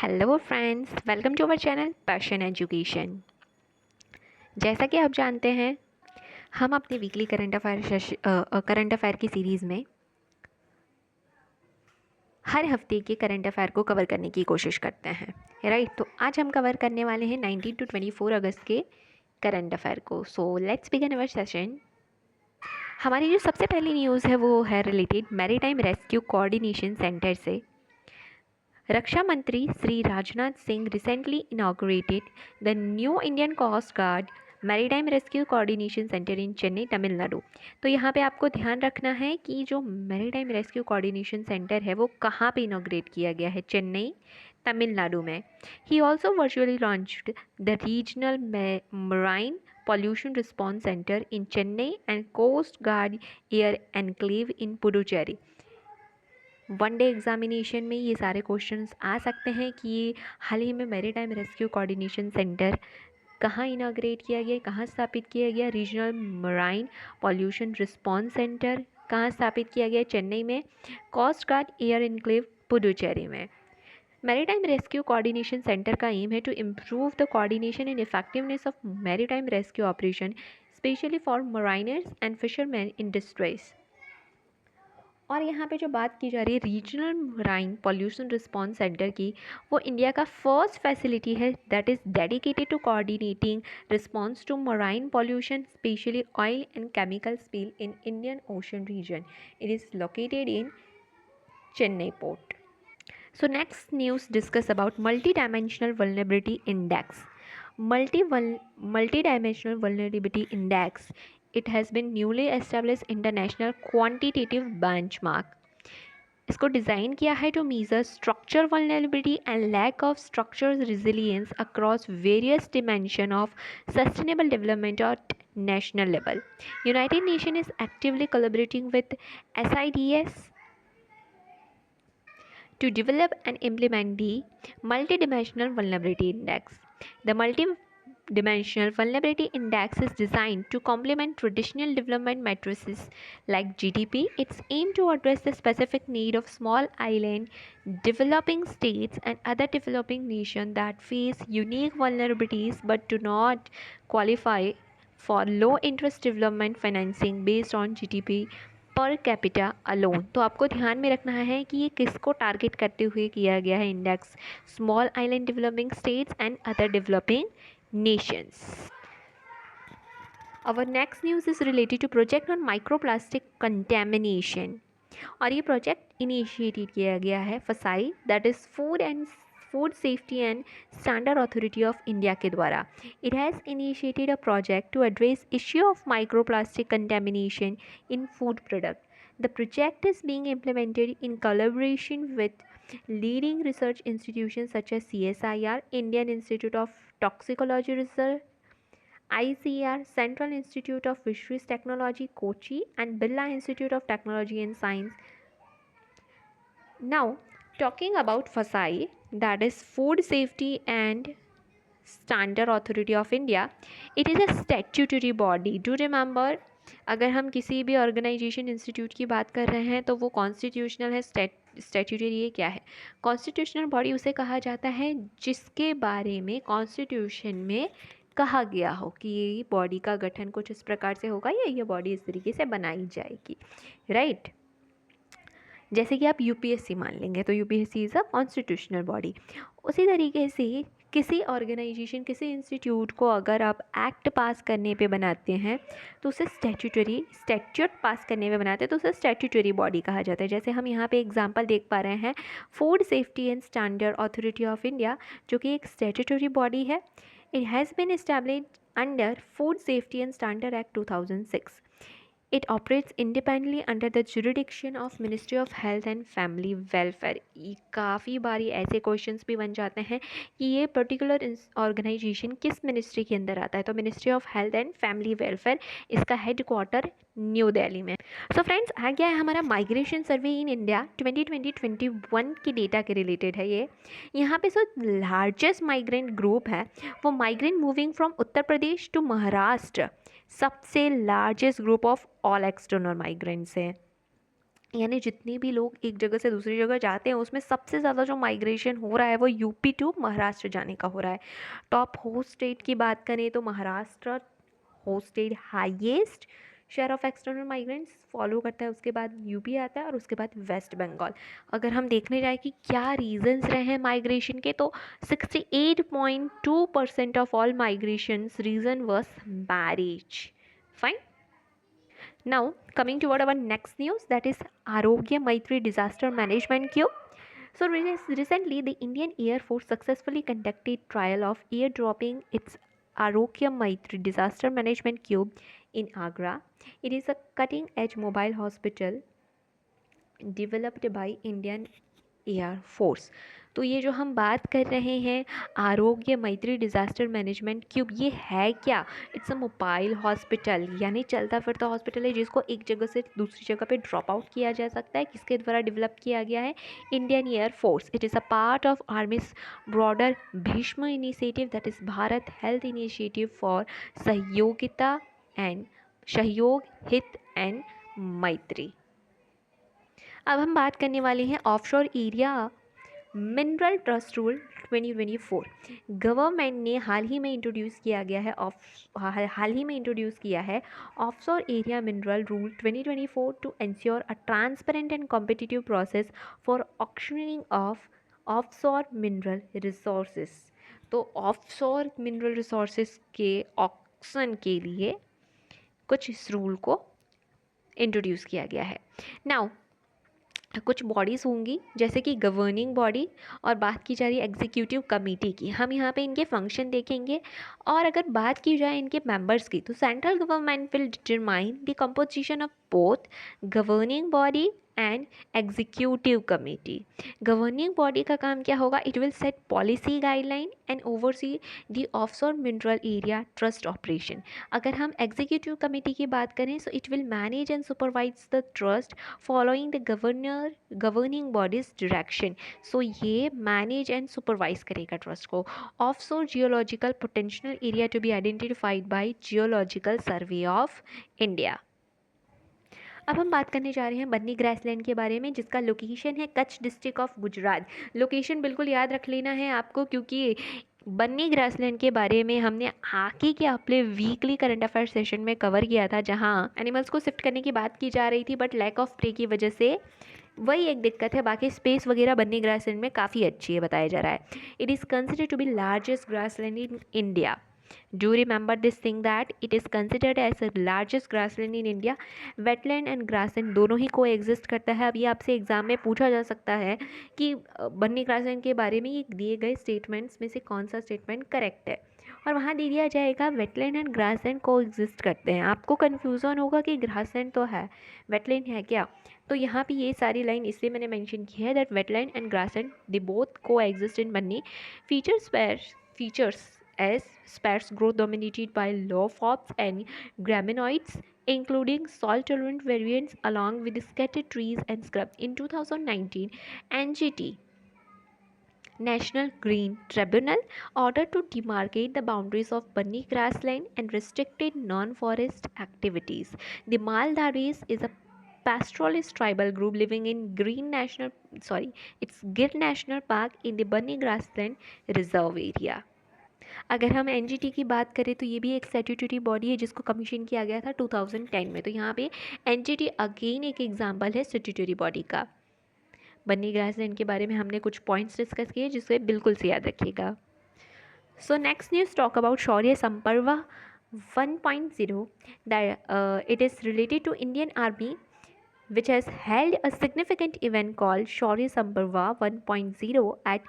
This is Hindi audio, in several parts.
Hello friends, welcome to our channel passion education. जैसा कि आप जानते हैं, हम अपने वीकली करंट अफेयर की सीरीज़ में हर हफ्ते के करंट अफेयर को कवर करने की कोशिश करते हैं, राइट। तो आज हम कवर करने वाले हैं 19 टू 24 अगस्त के करंट अफेयर को। So let's begin our session. हमारी जो सबसे पहली न्यूज़ है वो है related maritime rescue coordination centre से। रक्षा मंत्री Shri Rajnath Singh recently inaugurated the new Indian coast guard maritime rescue coordination centre in Chennai, Tamil Nadu. तो यहाँ पे आपको ध्यान रखना है कि जो मैरीटाइम रेस्क्यू कोऑर्डिनेशन सेंटर है वो कहाँ पे इनॉग्रेट किया गया है, चेन्नई, तमिलनाडु में। He also virtually launched the regional marine pollution response center in Chennai and Coast Guard Air Enclave in Puducherry। One day examination में ये सारे क्वेश्चंस आ सकते हैं कि हाल ही में मैरीटाइम रेस्क्यू कोऑर्डिनेशन सेंटर कहाँ इनाग्रेट किया गया, कहाँ स्थापित किया गया। Regional marine pollution response centre कहाँ स्थापित किया गया, चेन्नई में। Coast guard air enclave Puducherry में। मैरीटाइम रेस्क्यू कोऑर्डिनेशन सेंटर का एम है to improve the coordination and effectiveness of maritime rescue operation, specially for mariners and fisherman in distress. और यहाँ पे जो बात की जा रही है regional marine pollution response centre की, वो इंडिया का फर्स्ट फैसिलिटी है that is dedicated to coordinating response to marine pollution, specially oil and chemical spill in Indian ocean region. It is located in Chennai port. So next news discuss about multi-dimensional vulnerability index. Multi-dimensional vulnerability index. It has been newly established international quantitative benchmark. इसको डिज़ाइन किया है to measure structure vulnerability and lack of structure resilience across various dimension of sustainable development at national level. United nation is actively collaborating with SIDS to develop and implement the multidimensional vulnerability index. The multidimensional vulnerability index is designed to complement traditional development matrices like GDP. It's aimed to address the specific need of small island developing states and other developing nations that face unique vulnerabilities but do not qualify for low interest development financing based on GDP per capita alone. तो आपको ध्यान में रखना है कि ये किसको टारगेट करते हुए किया गया है index, small island developing states and other developing Nations. Our next news is related to project on microplastic contamination। और ये प्रोजेक्ट इनिशिएटेड किया गया है FSSAI, that is food safety and standard authority of India के द्वारा। It has initiated a project to address issue of microplastic contamination in food product. The project is being implemented in collaboration with leading research institutions such as CSIR, Indian Institute of Toxicology Research, ICR, Central Institute of Fisheries Technology, Kochi, and Birla Institute of Technology and Science. Now, talking about FSSAI, that is Food Safety and Standard Authority of India, it is a statutory body. Do remember, अगर हम किसी भी ऑर्गेनाइजेशन इंस्टीट्यूट की बात कर रहे हैं तो वो कॉन्स्टिट्यूशनल है। स्टैट्यूटरी ये क्या है? कॉन्स्टिट्यूशनल बॉडी उसे कहा जाता है जिसके बारे में कॉन्स्टिट्यूशन में कहा गया हो कि ये बॉडी का गठन कुछ इस प्रकार से होगा या ये बॉडी इस तरीके से बनाई जाएगी, राइट। जैसे कि आप यूपीएससी मान लेंगे तो UPSC is a constitutional body. उसी तरीके से किसी ऑर्गेनाइजेशन, किसी इंस्टीट्यूट को अगर आप एक्ट पास करने पे बनाते हैं तो उसे स्टैट्यूट पास करने पे बनाते हैं तो उसे स्टैट्यूटरी बॉडी कहा जाता है। जैसे हम यहाँ पे एग्जांपल देख पा रहे हैं food safety and standard authority of India, जो कि एक स्टैट्यूटरी बॉडी है। It has been established under food safety and standard act 2006। It operates independently under the jurisdiction of Ministry of Health and Family Welfare। काफ़ी बारी ऐसे क्वेश्चंस भी बन जाते हैं कि ये पर्टिकुलर ऑर्गेनाइजेशन किस मिनिस्ट्री के अंदर आता है, तो ministry of health and family welfare, इसका हेड क्वार्टर न्यू दिल्ली में। सो फ्रेंड्स, आ गया है हमारा माइग्रेशन सर्वे इन इंडिया 2020-21 की डेटा के रिलेटेड है ये। यहाँ पे जो लार्जेस्ट माइग्रेंट ग्रुप है वो migrant moving from Uttar Pradesh to Maharashtra, सबसे largest group of all external migrants है। यानी जितने भी लोग एक जगह से दूसरी जगह जाते हैं उसमें सबसे ज़्यादा जो माइग्रेशन हो रहा है वो यूपी टू महाराष्ट्र जाने का हो रहा है। टॉप होस्ट स्टेट की बात करें तो Maharashtra host state highest share of external migrants follow करता है, उसके बाद यूपी आता है और उसके बाद वेस्ट बंगाल। अगर हम देखने जाए कि क्या रीजंस रहे हैं माइग्रेशन के, तो 68.2% of all migrations region was marriage. Fine. Now, coming toward our next news, that is Arogya Maitri Disaster Management Cube. So, recently, the Indian Air Force successfully conducted trial of airdropping its Arogya Maitri Disaster Management Cube in Agra. It is a cutting-edge mobile hospital developed by Indian air force. तो ये जो हम बात कर रहे हैं आरोग्य मैत्री डिज़ास्टर मैनेजमेंट क्यूब, ये है क्या? इट्स अ मोबाइल हॉस्पिटल, यानी चलता फिरता हॉस्पिटल है जिसको एक जगह से दूसरी जगह पे ड्रॉप आउट किया जा सकता है। किसके द्वारा डेवलप किया गया है? Indian air force. It is a part of आर्मीज broader Bhishma initiative, that is Bharat health initiative for सहयोगिता and सहयोग हित एंड मैत्री। अब हम बात करने वाले हैं offshore area mineral trust rule 2024। Government ने हाल ही में इंट्रोड्यूस किया है offshore area mineral rule 2024 to ensure a transparent and competitive process for auctioning of offshore mineral resources. तो ऑफशोर मिनरल रिसोर्सेज के ऑक्शन के लिए कुछ इस रूल को इंट्रोड्यूस किया गया है। नाउ कुछ बॉडीज़ होंगी जैसे कि गवर्निंग बॉडी, और बात की जा रही है एग्जीक्यूटिव कमेटी की। हम यहाँ पे इनके फंक्शन देखेंगे, और अगर बात की जाए इनके मेंबर्स की तो central government will determine the composition of both governing body and executive committee. Governing body का काम क्या होगा? It will set policy guideline and oversee the offshore mineral area trust operation. अगर हम एग्जीक्यूटिव कमेटी की बात करें so it will manage and supervise the trust following the governing body's direction. So ये मैनेज एंड सुपरवाइज करेगा ट्रस्ट को। Offshore geological potential area to be identified by geological survey of India. अब हम बात करने जा रहे हैं बन्नी ग्रासलैंड के बारे में, जिसका लोकेशन है Kutch district of Gujarat. Location बिल्कुल याद रख लेना है आपको, क्योंकि बन्नी ग्रासलैंड के बारे में हमने आगे के अपने वीकली करंट अफेयर सेशन में कवर किया था, जहां एनिमल्स को शिफ्ट करने की बात की जा रही थी, बट लैक ऑफ प्रे की वजह से वही एक दिक्कत है। बाकी स्पेस वगैरह बन्नी ग्रासलैंड में काफ़ी अच्छी है, बताया जा रहा है। It is considered to be largest grassland in India. Do remember this thing that it is considered as the largest grassland in India. Wetland and grassland दोनों ही को एग्जिस्ट करता है। अब ये आपसे एग्जाम में पूछा जा सकता है कि बन्नी ग्रासलैंड के बारे में ये दिए गए स्टेटमेंट्स में से कौन सा स्टेटमेंट करेक्ट है, और वहाँ दे दिया जाएगा वेटलैंड एंड ग्रासलैंड को एग्जिस्ट करते हैं। आपको कन्फ्यूज़न होगा कि ग्रासलैंड तो है, वेटलैंड है क्या? तो यहाँ पे ये सारी लाइन इसलिए मैंने मेंशन की है that wetland and grassland they both coexist in Banni. Features as sparse growth dominated by low fops and graminoids, including salt-tolerant variants along with scattered trees and scrub. In 2019, NGT National Green Tribunal ordered to demarcate the boundaries of Banni grassland and restricted non-forest activities. The Maldaris is a pastoralist tribal group living in Gir National Park in the Banni grassland reserve area. अगर हम एनजीटी की बात करें तो ये भी एक स्टैट्यूटरी बॉडी है जिसको कमीशन किया गया था 2010 में। तो यहाँ पे एनजीटी अगेन एक एग्जांपल है स्टैट्यूटरी बॉडी का। बन्नी ग्रासलैंड के बारे में हमने कुछ पॉइंट्स डिस्कस किए जिससे बिल्कुल से याद रखिएगा। So next news talk about Shaurya Samparva 1.0 that it is related to Indian Army, which has held a significant event called Shaurya Samparva 1.0 at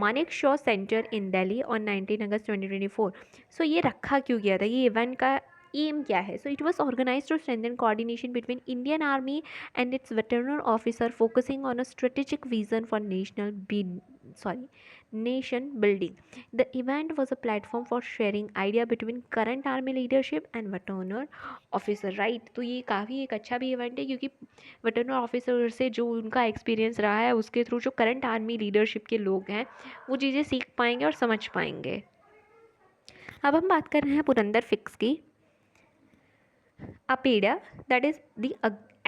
Manekshaw Center in Delhi on 19 August 2024. So ये रखा क्यों गया था? ये इवेंट का एम क्या है? So it was organized to strengthen coordination between Indian Army and its veteran officer, focusing on a strategic vision for nation building. The event was a platform for sharing idea between current army leadership and veteran officer, right? तो ये काफ़ी एक अच्छा भी इवेंट है, क्योंकि वेटरनरी ऑफिसर से जो उनका एक्सपीरियंस रहा है उसके थ्रू जो करंट आर्मी लीडरशिप के लोग हैं वो चीज़ें सीख पाएंगे और समझ पाएंगे। अब हम बात कर रहे हैं पुरंदर फिक्स की। APEDA, that is the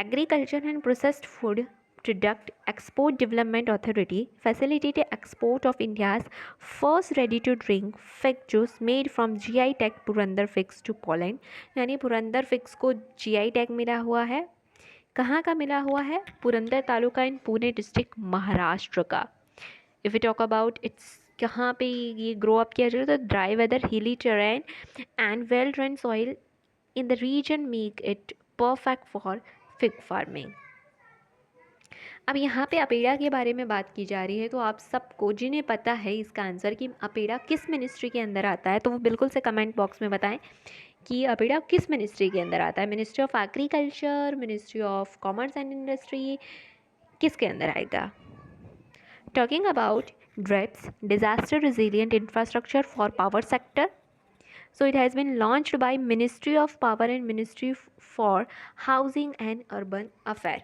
Agriculture and Processed Food Product Export Development Authority facilitated export of India's first ready-to-drink fig juice made from GI tag Purandar figs to Poland. यानी पुरंदर figs को GI tag मिला हुआ है. कहाँ का मिला हुआ है? पुरंदर तालुका इन पुणे डिस्ट्रिक्ट महाराष्ट्र का. If you talk about its कहाँ पे ये ग्रो अप किया जाए तो dry weather hilly terrain and well drain soil in the region make it perfect for fig farming. अब यहाँ पे अपेड़ा के बारे में बात की जा रही है, तो आप सबको जिन्हें पता है इसका आंसर कि अपेड़ा किस मिनिस्ट्री के अंदर आता है, तो वो बिल्कुल से कमेंट बॉक्स में बताएं कि अपेड़ा किस मिनिस्ट्री के अंदर आता है. Ministry of agriculture, ministry of commerce and industry, किसके अंदर आएगा? Talking about drips disaster resilient infrastructure for power sector. So it has been launched by Ministry of Power and Ministry for Housing and Urban Affairs.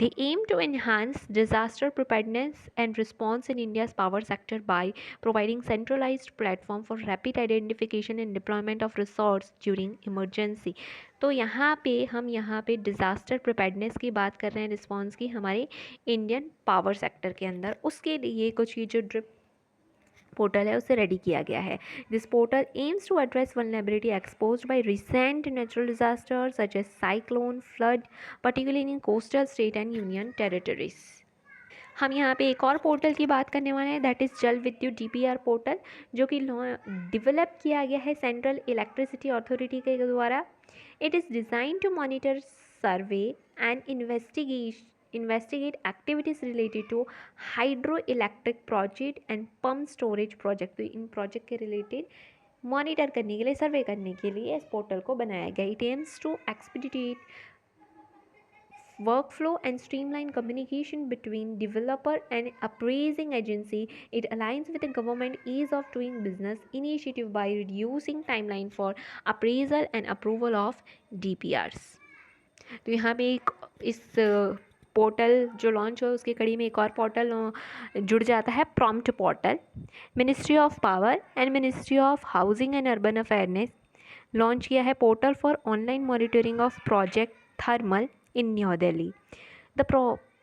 They aim to enhance disaster preparedness and response in India's power sector by providing centralized platform for rapid identification and deployment of resource during emergency. तो यहाँ पे disaster preparedness की बात कर रहे हैं, response की हमारे इंडियन पावर सेक्टर के अंदर. उसके लिए कुछ ये जो ड्रिप पोर्टल है उसे रेडी किया गया है. This portal aims to address vulnerability exposed by recent natural disaster such as cyclone, flood, particularly in coastal state and union territories. हम यहाँ पे एक और पोर्टल की बात करने वाले हैं, दैट इज़ जल विद्युत DPR पोर्टल, जो कि डिवेलप किया गया है सेंट्रल इलेक्ट्रिसिटी अथॉरिटी के द्वारा. It is design to monitor, survey and investigate activities related to hydroelectric project and pump storage project. तो इन प्रोजेक्ट के रिलेटेड मॉनिटर करने के लिए, सर्वे करने के लिए इस पोर्टल को बनाया गया. It aims to expedite workflow and streamline communication between developer and appraising agency. It aligns with the government ease of doing business initiative by reducing timeline for appraisal and approval of DPRs. तो यहाँ पे एक इस पोर्टल जो लॉन्च हो उसकी कड़ी में एक और पोर्टल जुड़ जाता है, prompt portal. Ministry of power and ministry of housing and urban affair ने लॉन्च किया है portal for online monitoring of project thermal in New Delhi. The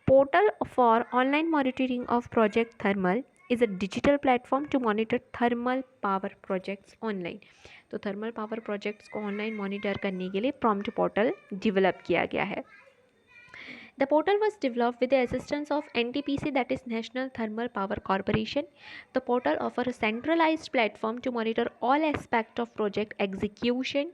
portal for online monitoring of Project Thermal is a digital platform to monitor thermal power projects online. तो थर्मल पावर प्रोजेक्ट्स को ऑनलाइन मॉनिटर करने के लिए प्रॉम्प्ट पोर्टल डेवलप किया गया है. The portal was developed with the assistance of NTPC, that is National Thermal Power Corporation. The portal offers a centralized platform to monitor all aspects of project execution,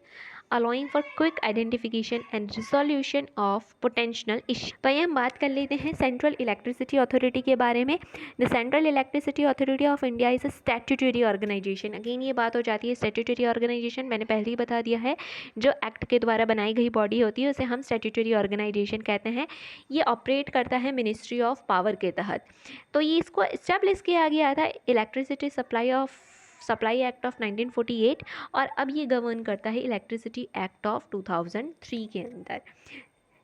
allowing for quick identification and resolution of potential issues. तो ये हम बात कर लेते हैं सेंट्रल इलेक्ट्रिसिटी अथॉरिटी के बारे में. The central electricity authority of India is a statutory organisation. Again ये बात हो जाती है स्टैट्यूटरी ऑर्गेनाइजेशन, मैंने पहले ही बता दिया है, जो एक्ट के द्वारा बनाई गई बॉडी होती है उसे हम स्टैट्यूटरी ऑर्गेनाइजेशन कहते हैं. ये ऑपरेट करता है मिनिस्ट्री ऑफ पावर के तहत. तो ये इसको इस्टेब्लिश किया गया था इलेक्ट्रिसिटी सप्लाई एक्ट ऑफ 1948, और अब ये गवर्न करता है इलेक्ट्रिसिटी एक्ट ऑफ 2003 के अंदर.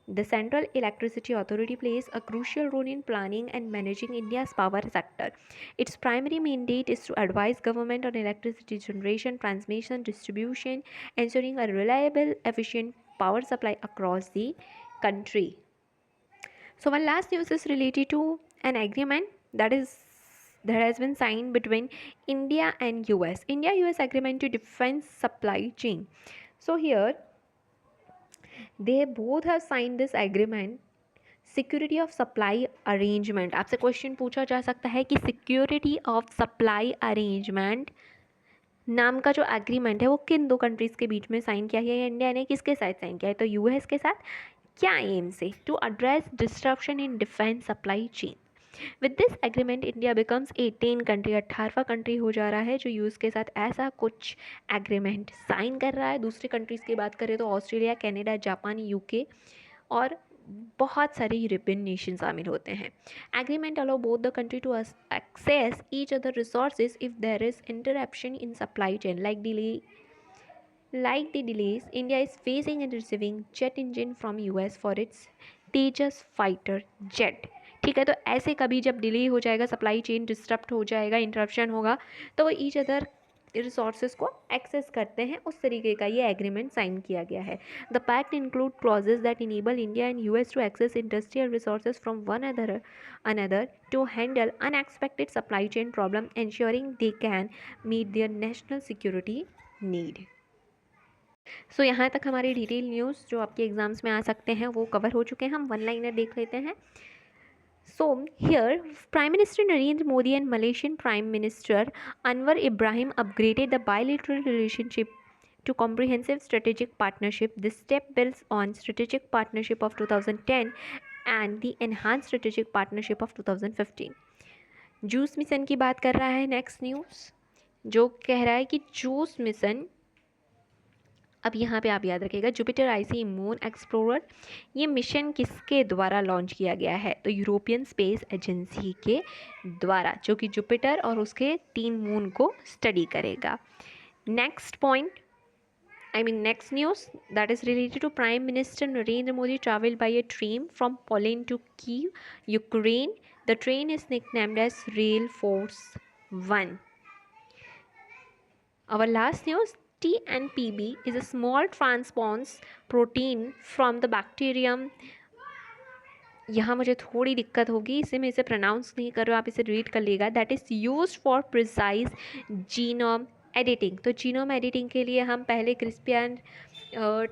The Central Electricity Authority plays a crucial role in planning and managing India's power sector. Its primary mandate is to advise government on electricity generation, transmission, distribution, ensuring a reliable, efficient power supply across the country. So one last news is related to an agreement that has been signed between India and US. India-US agreement to defense supply chain. So here they both have signed this agreement. Security of supply arrangement, आपसे क्वेश्चन पूछा जा सकता है कि सिक्योरिटी ऑफ सप्लाई अरेंजमेंट नाम का जो एग्रीमेंट है वो किन दो कंट्रीज़ के बीच में साइन किया है, या इंडिया ने किसके साथ साइन किया है? तो यूएस के साथ. क्या एम से? To address disruption in defence supply chain. With this agreement India becomes 18 country, 18वां कंट्री हो जा रहा है जो यूएस के साथ ऐसा कुछ एग्रीमेंट साइन कर रहा है. दूसरी कंट्रीज़ की बात करें तो ऑस्ट्रेलिया, कनाडा, जापान, यूके और बहुत सारे यूरोपियन नेशन शामिल होते हैं. Agreement allow both the country to access each other resources if there is interruption in supply chain like the delays India is facing in receiving jet engine from US for its Tejas fighter jet. ठीक है, तो ऐसे कभी जब डिले हो जाएगा, सप्लाई चेन डिस्टर्ब हो जाएगा, इंटरप्शन होगा, तो वो ईच अदर रिसोर्सेज को एक्सेस करते हैं, उस तरीके का ये एग्रीमेंट साइन किया गया है। The pact include clauses that enable India and US to access industrial resources from one another to handle unexpected supply chain problem, ensuring they can meet their national security need। So यहाँ तक हमारी डिटेल न्यूज़ जो आपके एग्जाम्स में आ सकते हैं वो कवर हो चुके हैं। हम वन लाइनर देख लेते हैं। So here, Prime Minister Narendra Modi and Malaysian Prime Minister Anwar Ibrahim upgraded the bilateral relationship to comprehensive strategic partnership. This step builds on strategic partnership of 2010 and the enhanced strategic partnership of 2015। Juice mission की बात कर रहा है नेक्स्ट न्यूज़, जो कह रहा है कि जूस मिशन, अब यहाँ पे आप याद रखिएगा जुपिटर आईसी मून एक्सप्लोरर, ये मिशन किसके द्वारा लॉन्च किया गया है? तो यूरोपियन स्पेस एजेंसी के द्वारा, जो कि जुपिटर और उसके 3 मून को स्टडी करेगा। Next point, next news that is related to Prime Minister Narendra Modi traveled by a train from Poland to Kyiv, Ukraine. The train is nicknamed as Rail Force 1। Our last news, TNPB is a small transponse protein from the bacterium, यहाँ मुझे थोड़ी दिक्कत होगी, मैं इसे प्रोनाउंस नहीं कर रहा हूँ, आप इसे रीड कर लीजिएगा। That is used for precise genome editing. तो जीनोम एडिटिंग के लिए हम पहले क्रिस्पियन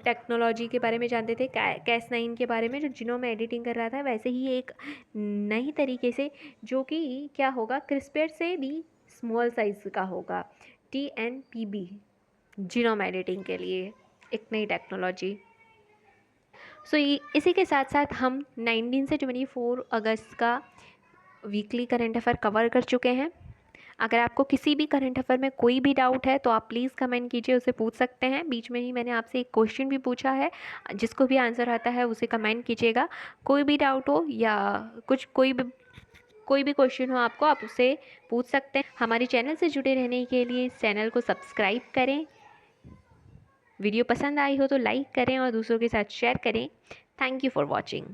टेक्नोलॉजी के बारे में जानते थे, Cas9 के बारे में, जो जीनोम एडिटिंग कर रहा था। वैसे ही एक नई तरीके से, जो कि क्या होगा, क्रिस्पियर से भी स्मॉल साइज का होगा, TNPB जीनोम एडिटिंग के लिए एक नई टेक्नोलॉजी। सो इसी के साथ साथ हम 19 से 24 अगस्त का वीकली करंट अफेयर कवर कर चुके हैं। अगर आपको किसी भी करंट अफेयर में कोई भी डाउट है तो आप प्लीज़ कमेंट कीजिए, उसे पूछ सकते हैं। बीच में ही मैंने आपसे एक क्वेश्चन भी पूछा है, जिसको भी आंसर आता है उसे कमेंट कीजिएगा। कोई भी डाउट हो या कुछ कोई भी क्वेश्चन हो आपको, आप उसे पूछ सकते हैं। हमारे चैनल से जुड़े रहने के लिए इस चैनल को सब्सक्राइब करें। वीडियो पसंद आई हो तो लाइक करें और दूसरों के साथ शेयर करें। Thank you for watching.